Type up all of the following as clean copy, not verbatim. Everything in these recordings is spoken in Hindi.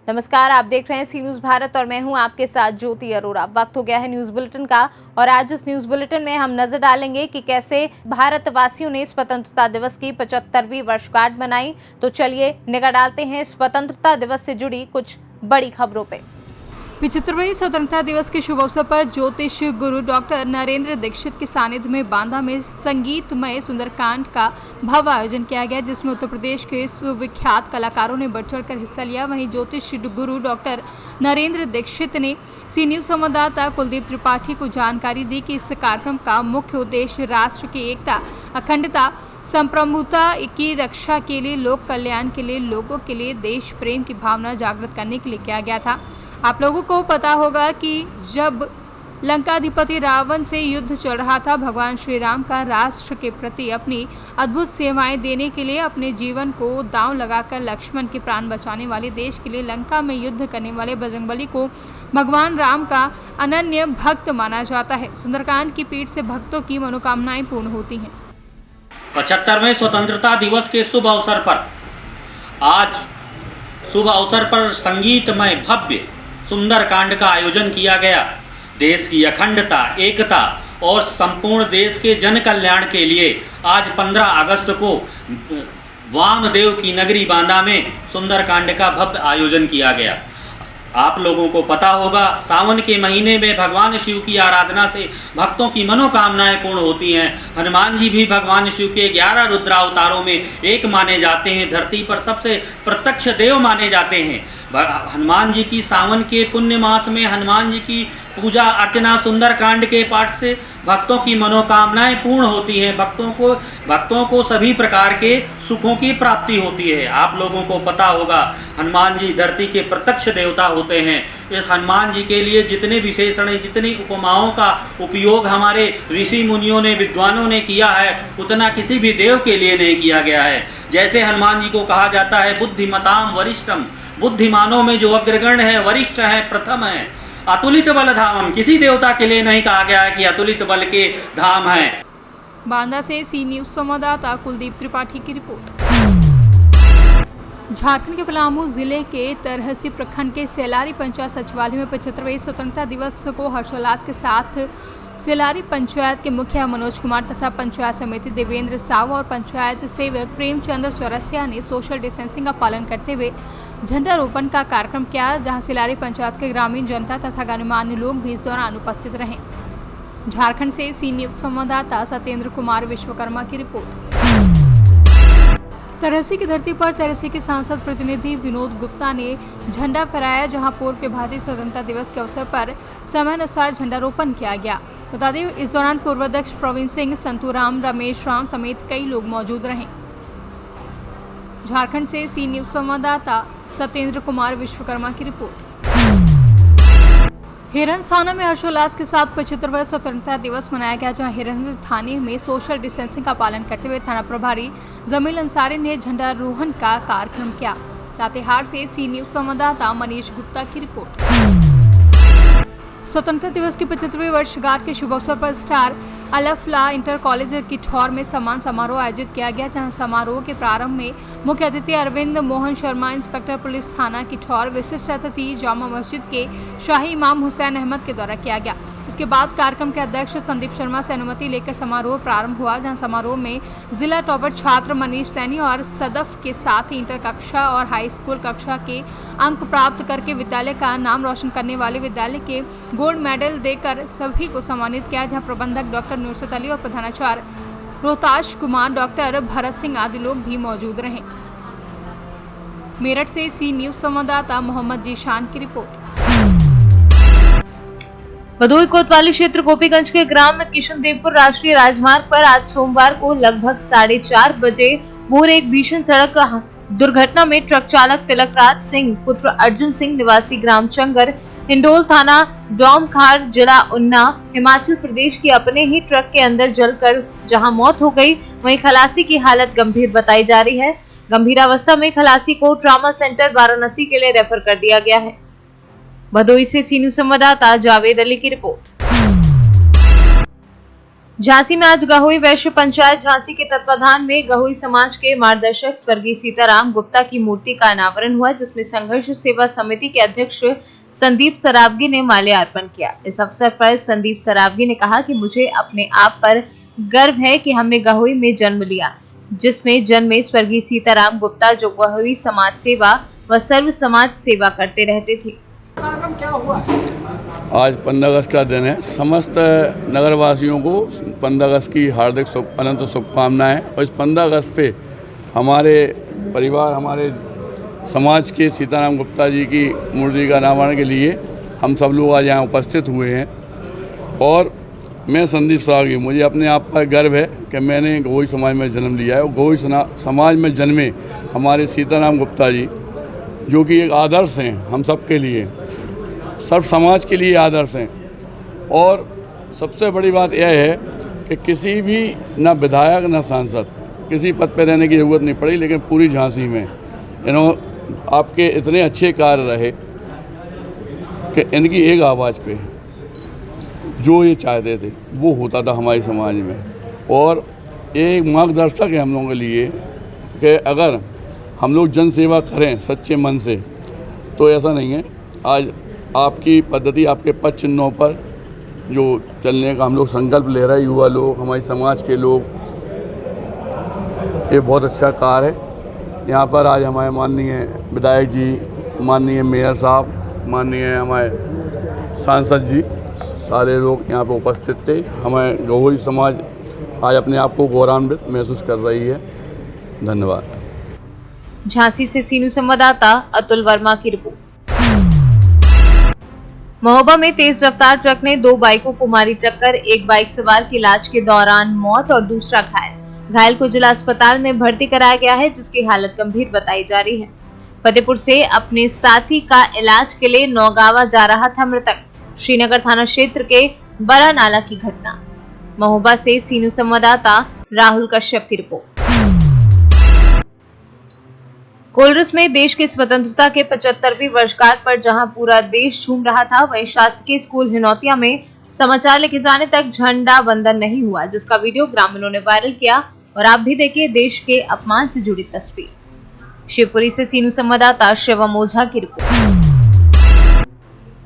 नमस्कार, आप देख रहे हैं सी न्यूज भारत और मैं हूं आपके साथ ज्योति अरोड़ा। वक्त हो गया है न्यूज बुलेटिन का और आज इस न्यूज बुलेटिन में हम नजर डालेंगे कि कैसे भारतवासियों ने स्वतंत्रता दिवस की 75वीं वर्षगांठ मनाई। तो चलिए निगाह डालते हैं स्वतंत्रता दिवस से जुड़ी कुछ बड़ी खबरों पे। 75वें स्वतंत्रता दिवस के शुभ अवसर पर ज्योतिष गुरु डॉक्टर नरेंद्र दीक्षित के सानिध्य में बांदा में संगीतमय सुंदरकांड का भव्य आयोजन किया गया, जिसमें उत्तर प्रदेश के सुविख्यात कलाकारों ने बढ़ चढ़कर हिस्सा लिया। वहीं ज्योतिष गुरु डॉक्टर नरेंद्र दीक्षित ने सी न्यूज संवाददाता कुलदीप त्रिपाठी को जानकारी दी कि इस कार्यक्रम का मुख्य उद्देश्य राष्ट्र की एकता, अखंडता, संप्रभुता की रक्षा के लिए, लोक कल्याण के लिए, लोगों के लिए देश प्रेम की भावना जागृत करने के लिए किया गया था। आप लोगों को पता होगा कि जब लंकाधिपति रावण से युद्ध चल रहा था, भगवान श्री राम का राष्ट्र के प्रति अपनी अद्भुत सेवाएं देने के लिए अपने जीवन को दांव लगाकर लक्ष्मण के प्राण बचाने वाले, देश के लिए लंका में युद्ध करने वाले बजरंगबली को भगवान राम का अनन्य भक्त माना जाता है। सुंदरकांड की पीठ से भक्तों की मनोकामनाएं पूर्ण होती हैं। 75वें स्वतंत्रता दिवस के शुभ अवसर पर संगीतमय भव्य सुंदरकांड का आयोजन किया गया। देश की अखंडता, एकता और संपूर्ण देश के जन कल्याण के लिए आज 15 अगस्त को वामदेव की नगरी बांदा में सुंदरकांड का भव्य आयोजन किया गया। आप लोगों को पता होगा, सावन के महीने में भगवान शिव की आराधना से भक्तों की मनोकामनाएं पूर्ण होती हैं। हनुमान जी भी भगवान शिव के 11 रुद्रावतारों में एक माने जाते हैं, धरती पर सबसे प्रत्यक्ष देव माने जाते हैं। हनुमान जी की सावन के पुण्य मास में हनुमान जी की पूजा अर्चना सुंदरकांड के पाठ से भक्तों की मनोकामनाएं पूर्ण होती हैं। भक्तों को सभी प्रकार के सुखों की प्राप्ति होती है। आप लोगों को पता होगा, हनुमान जी धरती के प्रत्यक्ष देवता होते हैं। इस हनुमान जी के लिए जितने विशेषण, जितनी उपमाओं का उपयोग हमारे ऋषि मुनियों ने, विद्वानों ने किया है, उतना किसी भी देव के लिए नहीं किया गया है। जैसे हनुमान जी को कहा जाता है बुद्धिमताम वरिष्ठम, बुद्धिमानों में जो अग्रगण्य है, वरिष्ठ है, प्रथम है। अतुलित बल धामम, किसी देवता के लिए नहीं कहा गया है कि अतुलित बल के धाम है। बांदा से सी न्यूज संवाददाता कुलदीप त्रिपाठी की रिपोर्ट। झारखंड के पलामू जिले के तरहसी प्रखंड के सेलारी पंचायत सचिवालय में 75वें स्वतंत्रता दिवस को हर्षोल्लास के साथ सेलारी पंचायत के मुखिया मनोज कुमार तथा पंचायत समिति देवेंद्र साव और पंचायत सेवक प्रेमचंद्र चौरसिया ने सोशल डिस्टेंसिंग का पालन करते हुए झंडारोपण का कार्यक्रम किया, जहां सेलारी पंचायत के ग्रामीण जनता तथा गणमान्य लोग भी इस दौरान उपस्थित रहे। झारखंड से सी न्यूज संवाददाता सत्येंद्र कुमार विश्वकर्मा की रिपोर्ट। तरहसी की धरती पर तरहसी के सांसद प्रतिनिधि विनोद गुप्ता ने झंडा फहराया, जहां पूर्व के भांति स्वतंत्रता दिवस के अवसर पर समयानुसार झंडारोपण किया गया। बता दें, इस दौरान पूर्व अध्यक्ष प्रवीण सिंह, संतूराम, रमेश राम समेत कई लोग मौजूद रहे। झारखंड से सी न्यूज संवाददाता सत्येंद्र कुमार विश्वकर्मा की रिपोर्ट। हिरंज थाना में हर्षोल्लास के साथ 75वां स्वतंत्रता दिवस मनाया गया, जहां हिरंज थाने में सोशल डिस्टेंसिंग का पालन करते हुए थाना प्रभारी जमील अंसारी ने झंडारोहण का कार्यक्रम किया। लातेहार से सी न्यूज संवाददाता मनीष गुप्ता की रिपोर्ट। स्वतंत्रता दिवस की 75वीं वर्षगांठ के शुभ अवसर पर star Alfalah inter college Kithore में सम्मान समारोह आयोजित किया गया, जहां समारोह के प्रारंभ में मुख्य अतिथि अरविंद मोहन शर्मा, इंस्पेक्टर पुलिस थाना किठौर, विशिष्ट अतिथि जामा मस्जिद के शाही इमाम हुसैन अहमद के द्वारा किया गया। इसके बाद कार्यक्रम के अध्यक्ष संदीप शर्मा से अनुमति लेकर समारोह प्रारंभ हुआ, जहां समारोह में जिला टॉपर छात्र मनीष सैनी और सदफ के साथ ही इंटर कक्षा और हाई स्कूल कक्षा के अंक प्राप्त करके विद्यालय का नाम रोशन करने वाले विद्यालय के गोल्ड मेडल देकर सभी को सम्मानित किया, जहां प्रबंधक डॉक्टर नुसरत अली और प्रधानाचार्य रोहताश कुमार, डॉक्टर भरत सिंह आदि लोग भी मौजूद रहे। मेरठ से सी न्यूज संवाददाता मोहम्मद जीशान की रिपोर्ट। भदोही कोतवाली क्षेत्र गोपीगंज के ग्राम किशनदेवपुर राष्ट्रीय राजमार्ग पर आज सोमवार को लगभग 4:30 बजे भोर एक भीषण सड़क दुर्घटना में ट्रक चालक तिलकराज सिंह पुत्र अर्जुन सिंह निवासी ग्राम चंगर, हिंडोल थाना, डोमखार, जिला उन्ना, हिमाचल प्रदेश की अपने ही ट्रक के अंदर जलकर जहां मौत हो गई, वहीं खलासी की हालत गंभीर बताई जा रही है। गंभीर अवस्था में खलासी को ट्रॉमा सेंटर वाराणसी के लिए रेफर कर दिया गया है। भदोही से सी न्यूज संवाददाता जावेद अली की रिपोर्ट। झांसी में आज गहोई वैश्य पंचायत झांसी के तत्वाधान में गहोई समाज के मार्गदर्शक स्वर्गीय सीताराम गुप्ता की मूर्ति का अनावरण हुआ, जिसमें संघर्ष सेवा समिति के अध्यक्ष संदीप सरावगी ने माल्यार्पण किया। इस अवसर पर संदीप सरावगी ने कहा कि मुझे अपने आप पर गर्व है कि हमने गहोई में जन्म लिया, जिसमें जन्मे स्वर्गीय सीताराम गुप्ता जो गहोई समाज सेवा व सर्व समाज सेवा करते रहते थे। आज 15 अगस्त का दिन है। समस्त नगरवासियों को 15 अगस्त की हार्दिक अनंत शुभकामनाएं। और इस 15 अगस्त पे हमारे परिवार, हमारे समाज के सीताराम गुप्ता जी की मूर्ति का अनावरण के लिए हम सब लोग आज यहाँ उपस्थित हुए हैं। और मैं संदीप सरावगी, मुझे अपने आप पर गर्व है कि मैंने गहोई समाज में जन्म लिया है। और गहोई समाज में जन्मे हमारे सीताराम गुप्ता जी जो कि एक आदर्श हैं हम सब के लिए, सर्व समाज के लिए आदर्श हैं। और सबसे बड़ी बात यह है कि किसी भी ना विधायक ना सांसद किसी पद पर रहने की ज़रूरत नहीं पड़ी, लेकिन पूरी झांसी में आपके इतने अच्छे कार्य रहे कि इनकी एक आवाज़ पे जो ये चाहते थे वो होता था हमारे समाज में। और एक मार्गदर्शक है हम लोगों के लिए कि अगर हम लोग जन सेवा करें सच्चे मन से तो ऐसा नहीं है। आज आपकी पद्धति, आपके पद चिन्हों पर जो चलने का हम लोग संकल्प ले रहे हैं, युवा लोग, हमारे समाज के लोग, ये बहुत अच्छा कार्य है। यहाँ पर आज हमारे माननीय विधायक जी, माननीय मेयर साहब, माननीय हमारे सांसद जी, सारे लोग यहाँ पर उपस्थित थे। हमारे गहोई समाज आज अपने आप को गौरवान्वित महसूस कर रही है। धन्यवाद। झांसी से सीनू संवाददाता अतुल वर्मा की रिपोर्ट। महोबा में तेज रफ्तार ट्रक ने 2 बाइकों को मारी टक्कर। एक बाइक सवार की इलाज के दौरान मौत और दूसरा घायल को जिला अस्पताल में भर्ती कराया गया है, जिसकी हालत गंभीर बताई जा रही है। फतेहपुर से अपने साथी का इलाज के लिए नौगावा जा रहा था मृतक। श्रीनगर थाना क्षेत्र के बड़ा नाला की घटना। महोबा से सीनू संवाददाता राहुल कश्यप की रिपोर्ट। कोलरस में देश की स्वतंत्रता के 75वीं वर्षगांठ पर जहां पूरा देश झूम रहा था, वहीं शासकीय स्कूल हिनौतिया में समाचार लिखे जाने तक झंडा वंदन नहीं हुआ, जिसका वीडियो ग्रामीणों ने वायरल किया। और आप भी देखिए देश के अपमान से जुड़ी तस्वीर। शिवपुरी से सीनू संवाददाता शिवम ओझा की रिपोर्ट।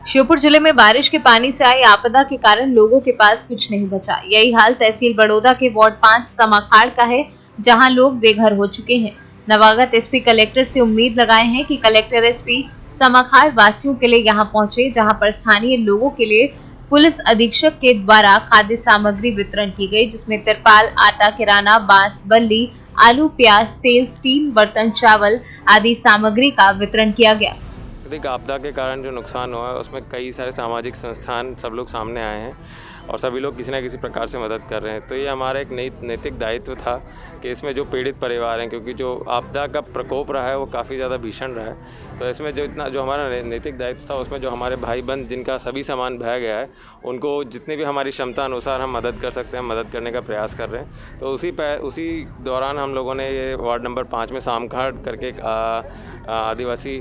श्योपुर जिले में बारिश के पानी से आई आपदा के कारण लोगों के पास कुछ नहीं बचा। यही हाल तहसील बड़ौदा के वार्ड 5 समाखाड़ का है, जहां लोग बेघर हो चुके हैं। नवागत एसपी कलेक्टर से उम्मीद लगाए हैं कि कलेक्टर एसपी समाखाड़ वासियों के लिए यहां पहुंचे, जहां पर स्थानीय लोगों के लिए पुलिस अधीक्षक के द्वारा खाद्य सामग्री वितरण की गई, जिसमें तिरपाल, आटा, किराना, बांस, बल्ली, आलू, प्याज, तेल, स्टील, बर्तन, चावल आदि सामग्री का वितरण किया गया। प्राकृतिक आपदा के कारण जो नुकसान हुआ है उसमें कई सारे सामाजिक संस्थान सब लोग सामने आए हैं और सभी लोग किसी न किसी प्रकार से मदद कर रहे हैं। तो ये हमारा एक नैतिक दायित्व था कि इसमें जो पीड़ित परिवार हैं, क्योंकि जो आपदा का प्रकोप रहा है वो काफ़ी ज़्यादा भीषण रहा है, तो इसमें जो हमारा नैतिक दायित्व था उसमें जो हमारे भाई बहन जिनका सभी सामान बह गया है, उनको जितनी भी हमारी क्षमता अनुसार हम मदद कर सकते हैं, मदद करने का प्रयास कर रहे हैं। तो उसी दौरान हम लोगों ने ये वार्ड नंबर 5 में सामखाड़ करके एक आदिवासी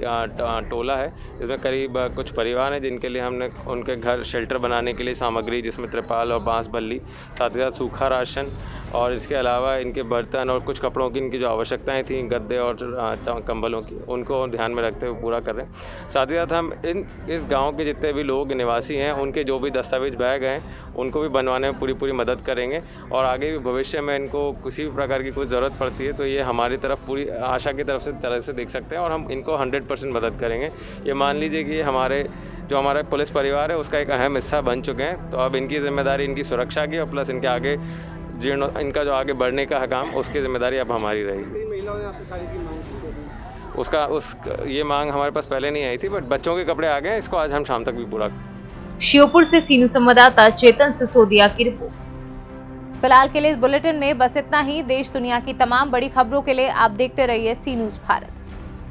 टोला है, जिसमें करीब कुछ परिवार हैं जिनके लिए हमने उनके घर शेल्टर बनाने के लिए सामग्री, जिसमें त्रिपाल और बांस, बल्ली, साथ ही साथ सूखा राशन और इसके अलावा इनके बर्तन और कुछ कपड़ों की इनकी जो आवश्यकताएं थी, गद्दे और कंबलों की, उनको ध्यान में रखते हुए पूरा कर रहे हैं। साथ ही साथ हम इस गांव के जितने भी लोग निवासी हैं उनके जो भी दस्तावेज बह गए हैं उनको भी बनवाने में पूरी मदद करेंगे। और आगे भी भविष्य में इनको किसी भी प्रकार की कोई ज़रूरत पड़ती है तो ये हमारी तरफ पूरी आशा की तरह से देख सकते हैं और हम इनको 100% मदद करेंगे। ये मान लीजिए कि हमारा पुलिस परिवार है उसका एक अहम हिस्सा बन चुके हैं। तो अब इनकी जिम्मेदारी इनकी सुरक्षा की और प्लस इनके आगे इनका जो आगे बढ़ने का काम, उसकी जिम्मेदारी अब हमारी रहेगी। ये मांग हमारे पास पहले नहीं आई थी, बट बच्चों के कपड़े आ गए, इसको आज हम शाम तक भी पूरा। श्योपुर से सीनू संवाददाता चेतन सिसोदिया की रिपोर्ट। फिलहाल के लिए इस बुलेटिन में बस इतना ही। देश दुनिया की तमाम बड़ी खबरों के लिए आप देखते रहिए सी न्यूज़ भारत।